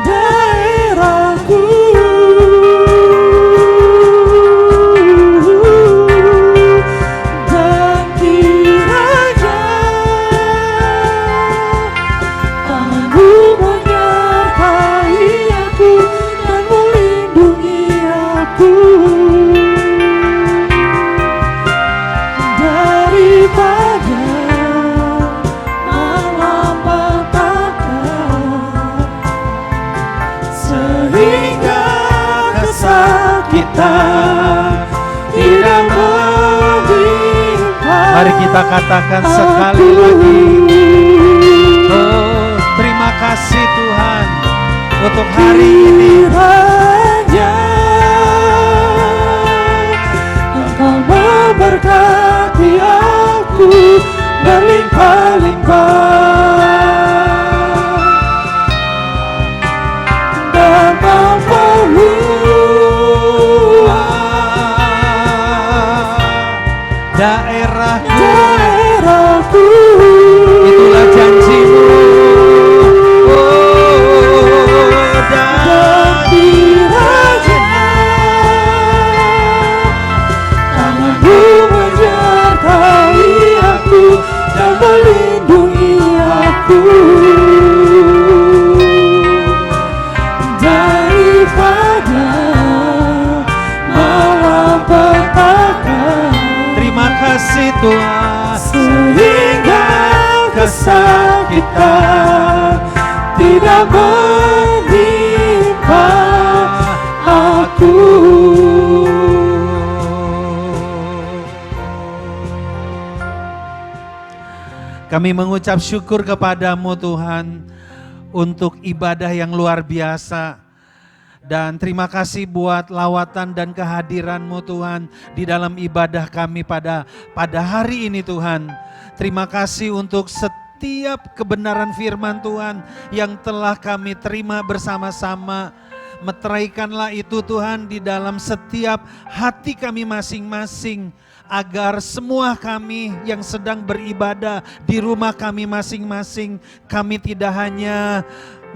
Speaker 2: daerahku. Dan kiranya tanganmu menyertai aku dan melindungi aku daripada malapetaka, sehingga kesakitan tidak menimpa.
Speaker 5: Mari kita katakan sekali lagi. Oh, terima kasih Tuhan untuk hari ini.
Speaker 2: Kiranya Engkau memberkati aku berlimpah-limpah dan memperluas
Speaker 5: Daerahku,
Speaker 2: daerahku.
Speaker 5: itulah janji-Mu. Oh,
Speaker 2: Dan kiranya tanganmu menyertai aku dan melindungi aku daripada malapetaka,
Speaker 5: terima kasih Tuhan.
Speaker 2: sehingga kesakitan tidak menimpa aku.
Speaker 5: Kami mengucap syukur kepadamu Tuhan untuk ibadah yang luar biasa. Dan terima kasih buat lawatan dan kehadiran-Mu Tuhan di dalam ibadah kami pada hari ini Tuhan. Terima kasih untuk setiap kebenaran firman Tuhan yang telah kami terima bersama-sama. Meteraikanlah itu Tuhan di dalam setiap hati kami masing-masing. Agar semua kami yang sedang beribadah di rumah kami masing-masing, kami tidak hanya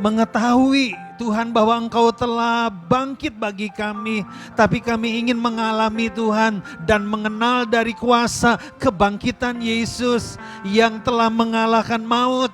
Speaker 5: mengetahui Tuhan bahwa Engkau telah bangkit bagi kami, tapi kami ingin mengalami Tuhan dan mengenal dari kuasa kebangkitan Yesus yang telah mengalahkan maut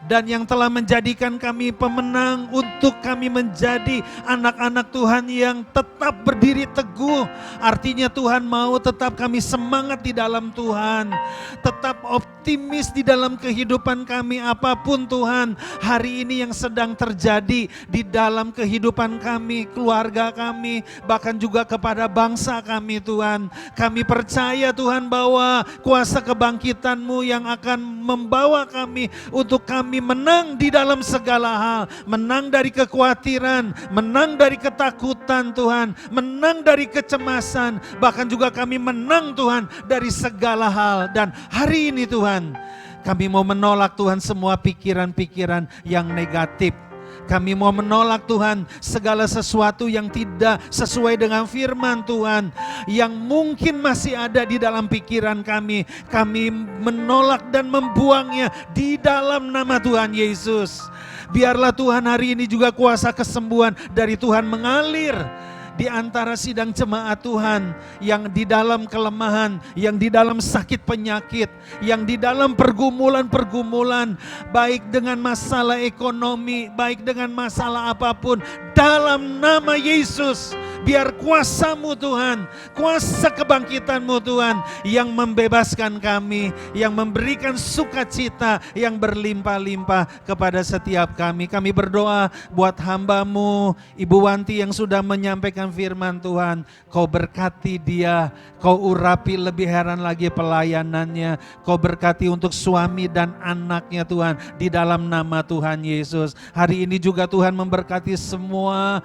Speaker 5: dan yang telah menjadikan kami pemenang untuk kami menjadi anak-anak Tuhan yang tetap berdiri teguh. Artinya Tuhan mau tetap kami semangat di dalam Tuhan, tetap optimis di dalam kehidupan kami apapun Tuhan hari ini yang sedang terjadi di dalam kehidupan kami, keluarga kami, bahkan juga kepada bangsa kami Tuhan. Kami percaya Tuhan bahwa kuasa kebangkitan-Mu yang akan membawa kami untuk kami menang di dalam segala hal, menang dari kekhawatiran, menang dari ketakutan Tuhan, menang dari kecemasan, bahkan juga kami menang Tuhan dari segala hal. Dan hari ini Tuhan, kami mau menolak Tuhan semua pikiran-pikiran yang negatif. Kami mau menolak Tuhan segala sesuatu yang tidak sesuai dengan firman Tuhan yang mungkin masih ada di dalam pikiran kami. Kami menolak dan membuangnya di dalam nama Tuhan Yesus. Biarlah Tuhan hari ini juga kuasa kesembuhan dari Tuhan mengalir di antara sidang jemaat Tuhan yang di dalam kelemahan, yang di dalam sakit penyakit, yang di dalam pergumulan-pergumulan, baik dengan masalah ekonomi, baik dengan masalah apapun, dalam nama Yesus Biar kuasa-Mu Tuhan, kuasa kebangkitan-Mu Tuhan yang membebaskan kami, yang memberikan sukacita yang berlimpah-limpah kepada setiap kami. Kami berdoa buat hamba-Mu, Ibu Wanti yang sudah menyampaikan firman Tuhan. Kau berkati dia, Kau urapi lebih heran lagi pelayanannya. Kau berkati untuk suami dan anaknya Tuhan, di dalam nama Tuhan Yesus. Hari ini juga Tuhan memberkati semua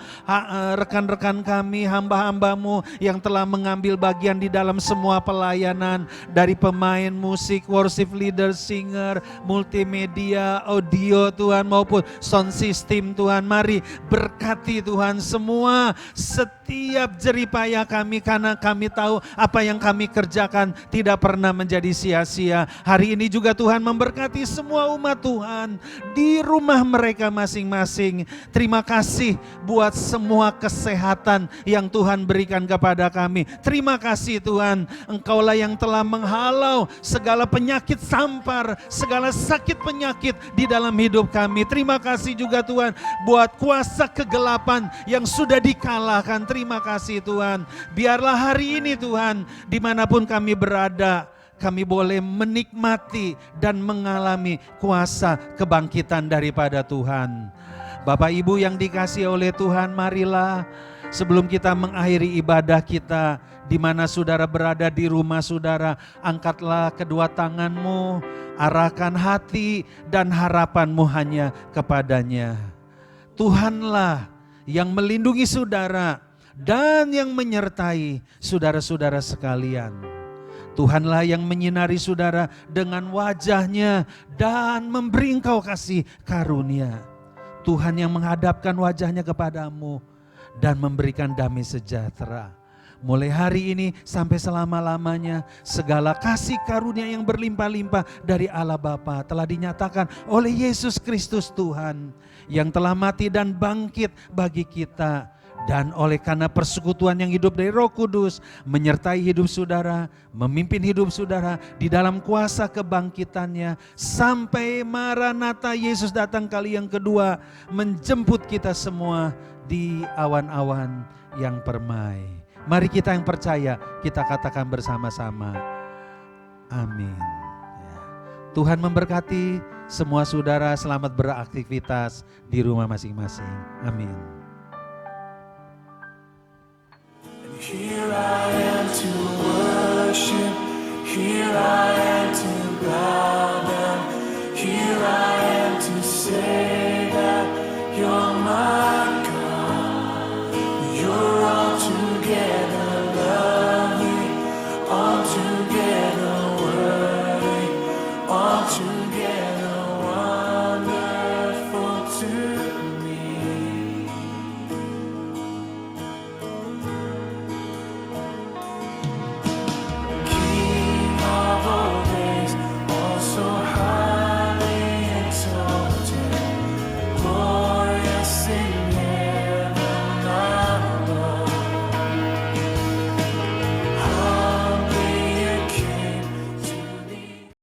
Speaker 5: rekan-rekan kami, hamba-hamba-Mu yang telah mengambil bagian di dalam semua pelayanan. Dari pemain musik, worship leader, singer, multimedia, audio Tuhan, maupun sound system Tuhan. Mari berkati Tuhan semua, setiap jeripaya kami, karena kami tahu apa yang kami kerjakan tidak pernah menjadi sia-sia. Hari ini juga Tuhan memberkati semua umat Tuhan di rumah mereka masing-masing. Terima kasih buat semua kesehatan yang Tuhan berikan kepada kami. Terima kasih Tuhan, Engkaulah yang telah menghalau segala penyakit sampar, segala sakit penyakit di dalam hidup kami. Terima kasih juga Tuhan buat kuasa kegelapan yang sudah dikalahkan. Terima kasih Tuhan. Biarlah hari ini Tuhan, dimanapun kami berada, kami boleh menikmati dan mengalami kuasa kebangkitan daripada Tuhan. Bapak Ibu yang dikasihi oleh Tuhan, marilah sebelum kita mengakhiri ibadah kita, di mana saudara berada di rumah saudara, angkatlah kedua tanganmu, arahkan hati dan harapanmu hanya kepadanya. Tuhanlah yang melindungi saudara dan yang menyertai saudara-saudara sekalian. Tuhanlah yang menyinari saudara dengan wajahnya dan memberi engkau kasih karunia. Tuhan yang menghadapkan wajahnya kepadamu dan memberikan damai sejahtera. Mulai hari ini sampai selama-lamanya, segala kasih karunia yang berlimpah-limpah dari Allah Bapa telah dinyatakan oleh Yesus Kristus Tuhan, yang telah mati dan bangkit bagi kita. Dan oleh karena persekutuan yang hidup dari Roh Kudus menyertai hidup saudara, memimpin hidup saudara di dalam kuasa kebangkitannya, sampai Maranatha Yesus datang kali yang kedua menjemput kita semua di awan-awan yang permai. Mari kita yang percaya, kita katakan bersama-sama, amin. Tuhan memberkati semua saudara, selamat beraktivitas di rumah masing-masing. Amin.
Speaker 2: Here I am to worship.